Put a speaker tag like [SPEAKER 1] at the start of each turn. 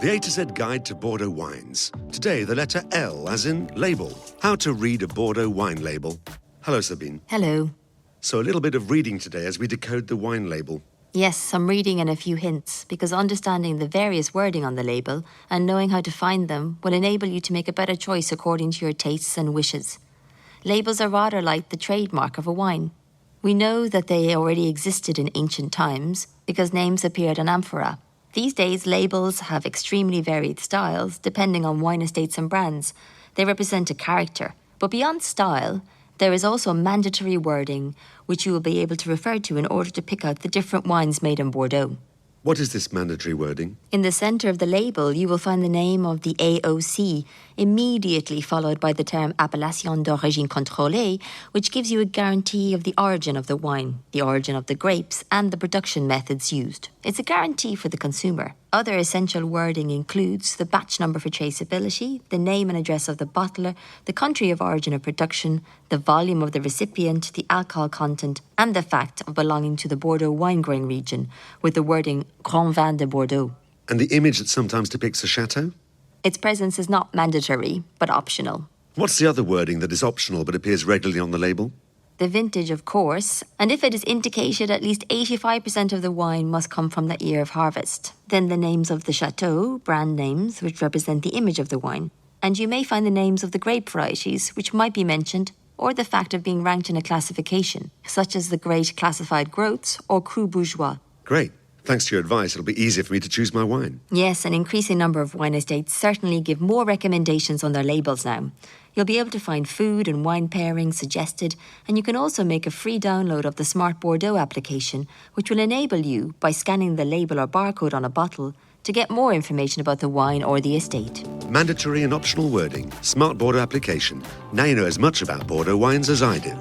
[SPEAKER 1] The A to Z Guide to Bordeaux Wines. Today, the letter L, as in label. How to read a Bordeaux wine label. Hello, Sabine.
[SPEAKER 2] Hello.
[SPEAKER 1] So a little bit of reading today as we decode the wine label.
[SPEAKER 2] Yes, some reading and a few hints, because understanding the various wording on the label and knowing how to find them will enable you to make a better choice according to your tastes and wishes. Labels are rather like the trademark of a wine. We know that they already existed in ancient times because names appeared on amphora. These days, labels have extremely varied styles depending on wine estates and brands. They represent a character. But beyond style, there is also mandatory wording which you will be able to refer to in order to pick out the different wines made in Bordeaux.
[SPEAKER 1] What is this mandatory wording?
[SPEAKER 2] In the centre of the label, you will find the name of the AOC, immediately followed by the term Appellation d'origine contrôlée, which gives you a guarantee of the origin of the wine, the origin of the grapes, and the production methods used. It's a guarantee for the consumer. Other essential wording includes the batch number for traceability, the name and address of the bottler, the country of origin of production, the volume of the recipient, the alcohol content, and the fact of belonging to the Bordeaux wine-growing region, with the wording Grand Vin de Bordeaux.
[SPEAKER 1] And the image that sometimes depicts a chateau?
[SPEAKER 2] Its presence is not mandatory, but optional.
[SPEAKER 1] What's the other wording that is optional but appears regularly on the label?
[SPEAKER 2] The vintage, of course, and if it is indicated at least 85% of the wine must come from that year of harvest. Then the names of the chateau, brand names, which represent the image of the wine. And you may find the names of the grape varieties, which might be mentioned, or the fact of being ranked in a classification, such as the Great Classified Groats or Cru Bourgeois.
[SPEAKER 1] Great. Thanks to your advice, it'll be easier for me to choose my wine.
[SPEAKER 2] Yes, an increasing number of wine estates certainly give more recommendations on their labels now. You'll be able to find food and wine pairings suggested, and you can also make a free download of the Smart Bordeaux application, which will enable you, by scanning the label or barcode on a bottle, to get more information about the wine or the estate.
[SPEAKER 1] Mandatory and optional wording. Smart Bordeaux application. Now you know as much about Bordeaux wines as I do.